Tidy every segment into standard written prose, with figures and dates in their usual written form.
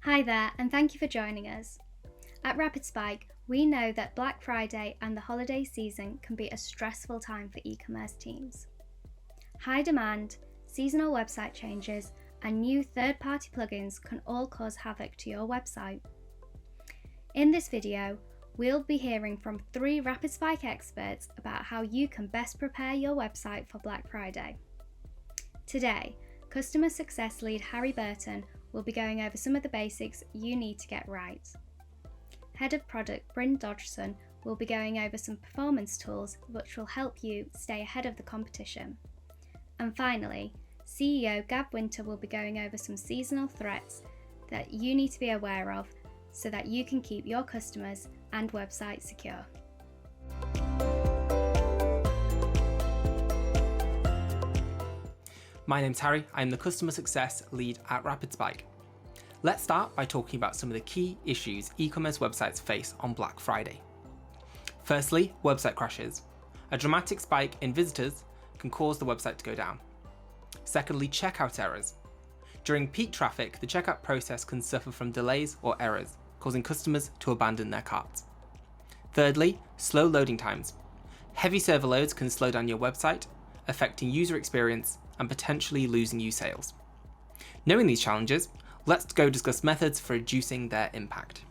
Hi there, and thank you for joining us. At Rapid Spike, we know that Black Friday and the holiday season can be a stressful time for e-commerce teams. High demand, seasonal website changes, and new third-party plugins can all cause havoc to your website. In this video, we'll be hearing from 3 Rapid Spike experts about how you can best prepare your website for Black Friday. Today, Customer Success Lead Harry Burton will be going over some of the basics you need to get right. Head of Product Bryn Dodgson will be going over some performance tools which will help you stay ahead of the competition. And finally, CEO Gab Winter will be going over some seasonal threats that you need to be aware of so that you can keep your customers and website secure. My name's Harry, I'm the Customer Success Lead at Rapid Spike. Let's start by talking about some of the key issues e-commerce websites face on Black Friday. Firstly, website crashes. A dramatic spike in visitors can cause the website to go down. Secondly, checkout errors. During peak traffic, the checkout process can suffer from delays or errors, causing customers to abandon their carts. Thirdly, slow loading times. Heavy server loads can slow down your website, affecting user experience and potentially losing you sales. Knowing these challenges, let's go discuss methods for reducing their impact.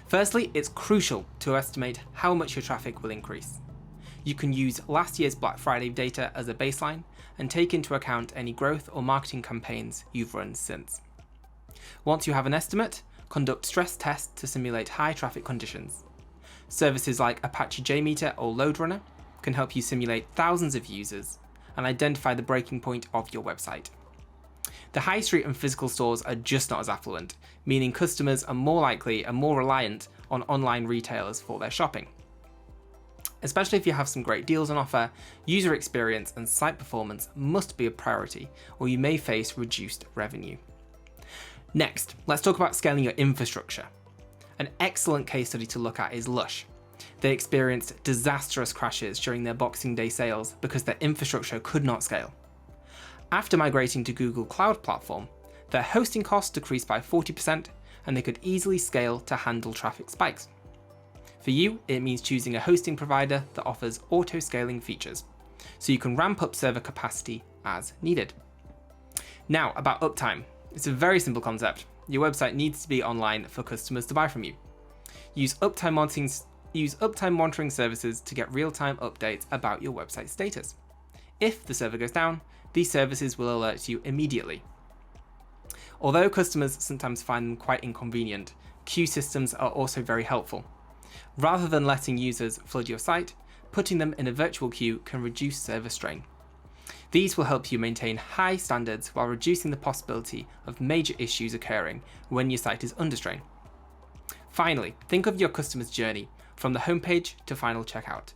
Firstly, it's crucial to estimate how much your traffic will increase. You can use last year's Black Friday data as a baseline and take into account any growth or marketing campaigns you've run since. Once you have an estimate, conduct stress tests to simulate high traffic conditions. Services like Apache JMeter or LoadRunner can help you simulate thousands of users and identify the breaking point of your website. The high street and physical stores are just not as affluent, meaning customers are more likely and more reliant on online retailers for their shopping. Especially if you have some great deals on offer, user experience and site performance must be a priority, or you may face reduced revenue. Next, let's talk about scaling your infrastructure. An excellent case study to look at is Lush. They experienced disastrous crashes during their Boxing Day sales because their infrastructure could not scale. After migrating to Google Cloud Platform, their hosting costs decreased by 40% and they could easily scale to handle traffic spikes. For you, it means choosing a hosting provider that offers auto-scaling features, so you can ramp up server capacity as needed. Now, about uptime. It's a very simple concept. Your website needs to be online for customers to buy from you. Use uptime monitoring services to get real-time updates about your website status. If the server goes down, these services will alert you immediately. Although customers sometimes find them quite inconvenient, queue systems are also very helpful. Rather than letting users flood your site, putting them in a virtual queue can reduce server strain. These will help you maintain high standards while reducing the possibility of major issues occurring when your site is under strain. Finally, think of your customer's journey from the homepage to final checkout.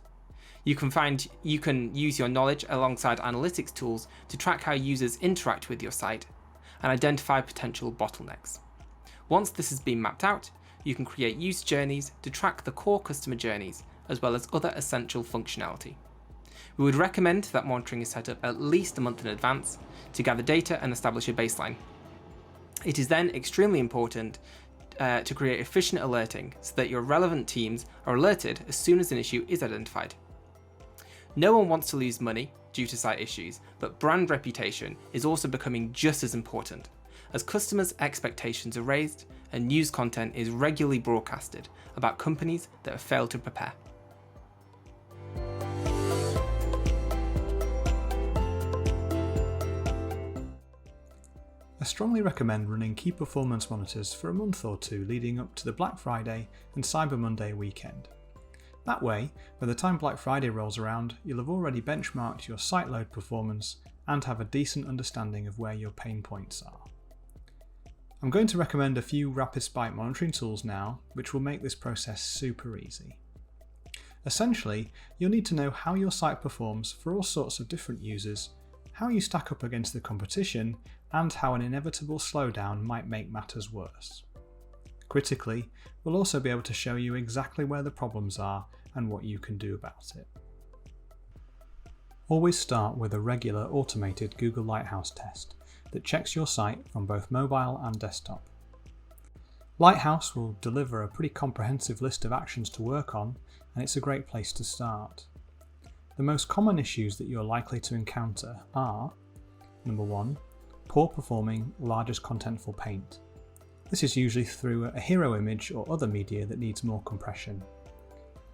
You can use your knowledge alongside analytics tools to track how users interact with your site and identify potential bottlenecks. Once this has been mapped out, you can create use journeys to track the core customer journeys as well as other essential functionality. We would recommend that monitoring is set up at least a month in advance to gather data and establish a baseline. It is then extremely important to create efficient alerting so that your relevant teams are alerted as soon as an issue is identified. No one wants to lose money due to site issues, but brand reputation is also becoming just as important, as customers' expectations are raised and news content is regularly broadcasted about companies that have failed to prepare. I strongly recommend running key performance monitors for a month or two leading up to the Black Friday and Cyber Monday weekend. That way, by the time Black Friday rolls around, you'll have already benchmarked your site load performance and have a decent understanding of where your pain points are. I'm going to recommend a few Rapid Spike monitoring tools now, which will make this process super easy. Essentially, you'll need to know how your site performs for all sorts of different users, how you stack up against the competition, and how an inevitable slowdown might make matters worse. Critically, we'll also be able to show you exactly where the problems are and what you can do about it. Always start with a regular automated Google Lighthouse test that checks your site from both mobile and desktop. Lighthouse will deliver a pretty comprehensive list of actions to work on, and it's a great place to start. The most common issues that you're likely to encounter are: number 1, poor performing largest contentful paint. This is usually through a hero image or other media that needs more compression.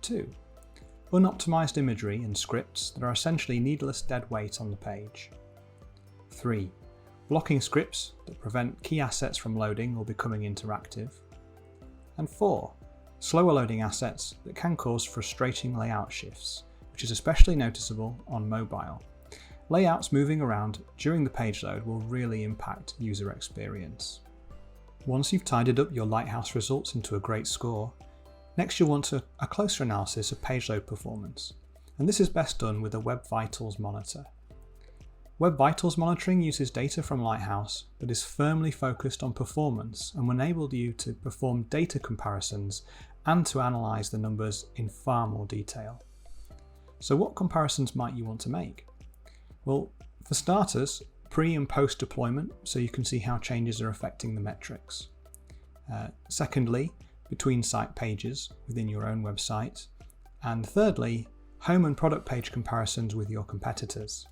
2, unoptimized imagery and scripts that are essentially needless dead weight on the page. 3, blocking scripts that prevent key assets from loading or becoming interactive. And 4, slower loading assets that can cause frustrating layout shifts, which is especially noticeable on mobile. Layouts moving around during the page load will really impact user experience. Once you've tidied up your Lighthouse results into a great score, next you'll want a closer analysis of page load performance, and this is best done with a Web Vitals monitor. Web Vitals monitoring uses data from Lighthouse but is firmly focused on performance and will enable you to perform data comparisons and to analyse the numbers in far more detail. So what comparisons might you want to make? Well, for starters, pre and post deployment, so you can see how changes are affecting the metrics. Secondly, between site pages within your own website. And thirdly, home and product page comparisons with your competitors.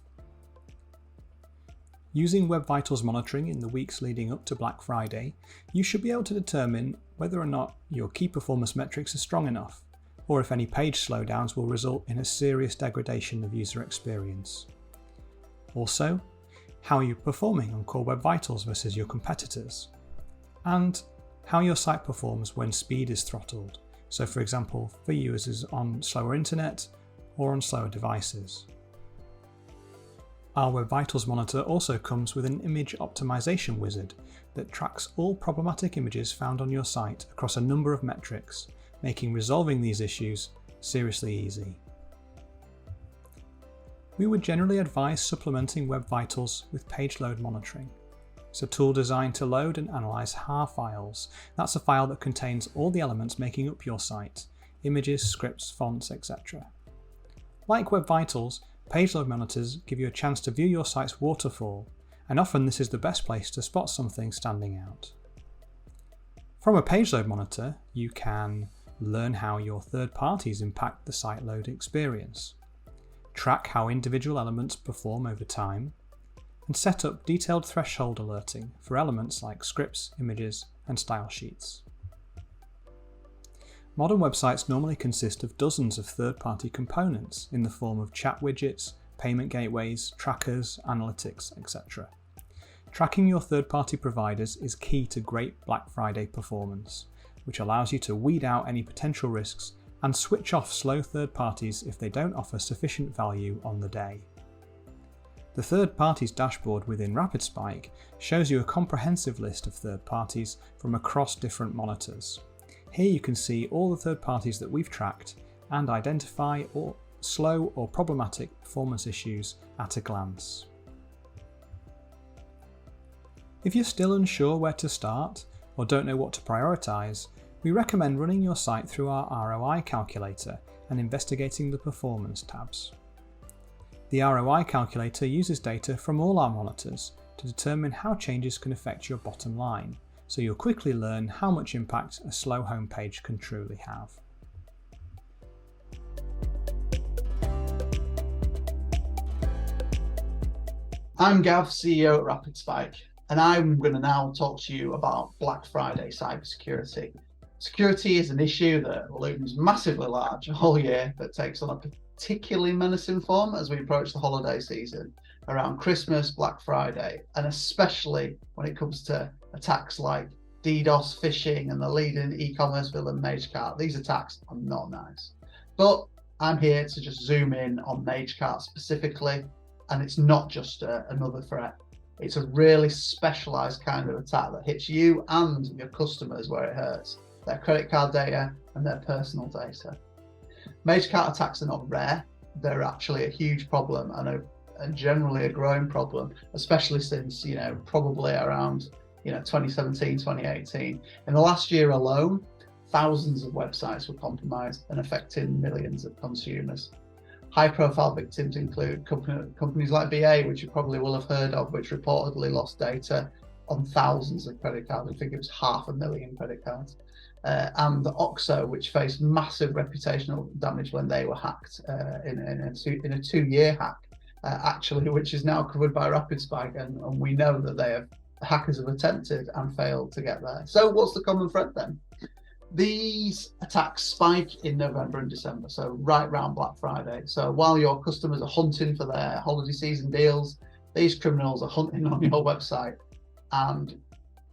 Using Web Vitals monitoring in the weeks leading up to Black Friday, you should be able to determine whether or not your key performance metrics are strong enough, or if any page slowdowns will result in a serious degradation of user experience. Also, how you're performing on Core Web Vitals versus your competitors, and how your site performs when speed is throttled, so for example for users on slower internet or on slower devices. Our Web Vitals monitor also comes with an image optimization wizard that tracks all problematic images found on your site across a number of metrics, making resolving these issues seriously easy. We would generally advise supplementing Web Vitals with page load monitoring. It's a tool designed to load and analyse HAR files. That's a file that contains all the elements making up your site: images, scripts, fonts, etc. Like Web Vitals, page load monitors give you a chance to view your site's waterfall, and often this is the best place to spot something standing out. From a page load monitor, you can learn how your third parties impact the site load experience, track how individual elements perform over time, and set up detailed threshold alerting for elements like scripts, images, and style sheets. Modern websites normally consist of dozens of third-party components in the form of chat widgets, payment gateways, trackers, analytics, etc. Tracking your third-party providers is key to great Black Friday performance, which allows you to weed out any potential risks and switch off slow third parties if they don't offer sufficient value on the day. The third parties dashboard within RapidSpike shows you a comprehensive list of third parties from across different monitors. Here you can see all the third parties that we've tracked and identify slow or problematic performance issues at a glance. If you're still unsure where to start or don't know what to prioritise, we recommend running your site through our ROI calculator and investigating the performance tabs. The ROI calculator uses data from all our monitors to determine how changes can affect your bottom line, so you'll quickly learn how much impact a slow homepage can truly have. I'm Gav, CEO at RapidSpike, and I'm going to now talk to you about Black Friday cybersecurity. Security is an issue that looms massively large all year, but takes on a particularly menacing form as we approach the holiday season around Christmas, Black Friday, and especially when it comes to attacks like DDoS, phishing, and the leading e-commerce villain MageCart. These attacks are not nice. But I'm here to just zoom in on MageCart specifically, and it's not just another threat. It's a really specialized kind of attack that hits you and your customers where it hurts: their credit card data and their personal data. MageCart attacks are not rare. They're actually a huge problem and generally a growing problem, especially since, probably around 2017, 2018. In the last year alone, thousands of websites were compromised and affecting millions of consumers. High-profile victims include companies like BA, which you probably will have heard of, which reportedly lost data on thousands of credit cards. I think it was 500,000 credit cards. And OXO, which faced massive reputational damage when they were hacked in a 2-year hack, actually, which is now covered by RapidSpike, and we know that hackers have attempted and failed to get there. So what's the common thread then? These attacks spike in November and December, so right around Black Friday. So while your customers are hunting for their holiday season deals, these criminals are hunting on your website. And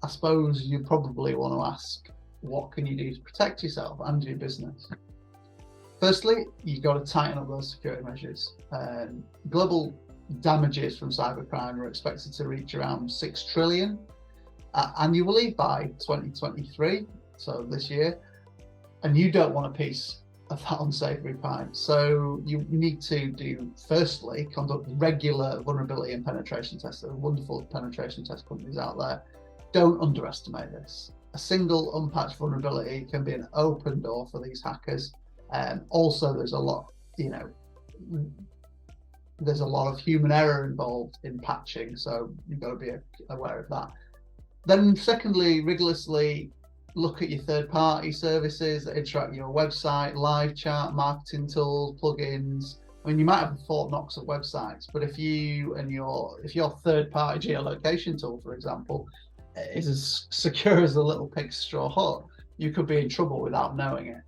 I suppose you probably want to ask, what can you do to protect yourself and your business? Firstly, you've got to tighten up those security measures. Global damages from cybercrime are expected to reach around 6 trillion annually by 2023. So this year, and you don't want a piece of that unsavory pie. So you need to firstly, conduct regular vulnerability and penetration tests. There are wonderful penetration test companies out there. Don't underestimate this. A single unpatched vulnerability can be an open door for these hackers. Also, there's a lot of human error involved in patching, so you've got to be aware of that. Then secondly, rigorously look at your third-party services that interact with your website, live chat, marketing tools, plugins. I mean, you might have Fort Knox of websites, but if your third-party geolocation tool, for example, is as secure as a little pig's straw hut, you could be in trouble without knowing it.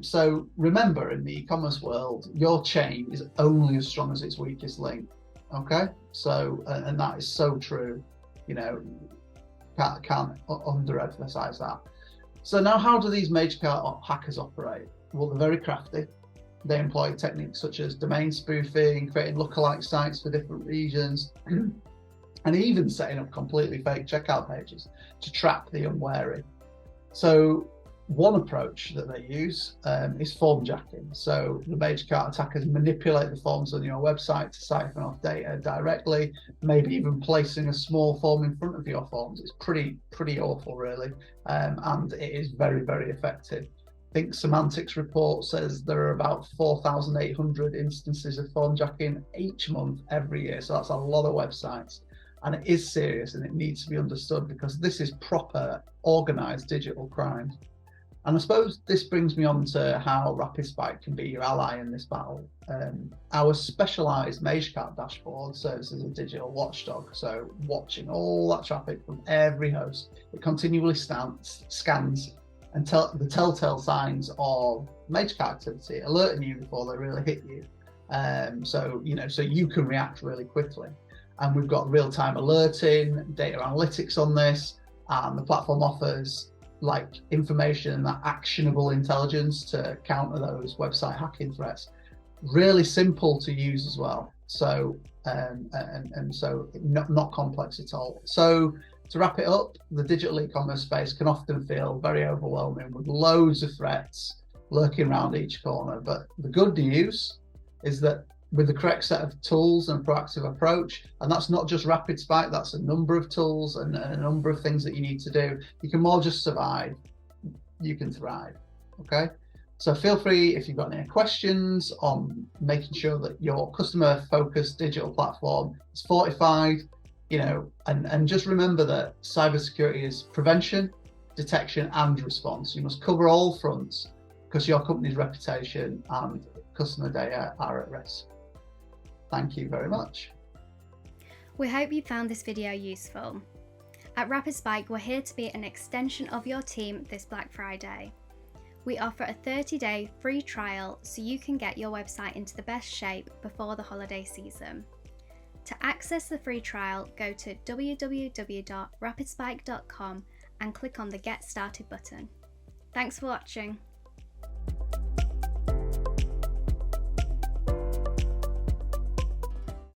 So remember, in the e-commerce world, your chain is only as strong as its weakest link. Okay, so and that is so true. Can't underemphasize that. So now, how do these major hackers operate? Well, they're very crafty. They employ techniques such as domain spoofing, creating lookalike sites for different regions, and even setting up completely fake checkout pages to trap the unwary. So one approach that they use is form jacking. So the major cart attackers manipulate the forms on your website to siphon off data directly, maybe even placing a small form in front of your forms. It's pretty awful, really, and it is very, very effective. I think Semantics report says there are about 4,800 instances of form jacking each month every year. So that's a lot of websites, and it is serious, and it needs to be understood because this is proper organized digital crime. And I suppose this brings me on to how RapidSpike can be your ally in this battle. Our specialized MageCart dashboard serves as a digital watchdog. So watching all that traffic from every host, it continually scans and the telltale signs of MageCart activity, alerting you before they really hit you. So you can react really quickly. And we've got real-time alerting, data analytics on this, and the platform offers information and that actionable intelligence to counter those website hacking threats. Really simple to use as well. So so not complex at all. So to wrap it up, the digital e-commerce space can often feel very overwhelming with loads of threats lurking around each corner. But the good news is that with the correct set of tools and proactive approach, and that's not just RapidSpike, that's a number of tools and a number of things that you need to do. You can more just survive, you can thrive. Okay, so feel free, if you've got any questions on making sure that your customer focused digital platform is fortified, and just remember that cybersecurity is prevention, detection and response. You must cover all fronts because your company's reputation and customer data are at risk. Thank you very much. We hope you found this video useful. At RapidSpike, we're here to be an extension of your team this Black Friday. We offer a 30-day free trial so you can get your website into the best shape before the holiday season. To access the free trial, go to www.rapidspike.com and click on the Get Started button. Thanks for watching.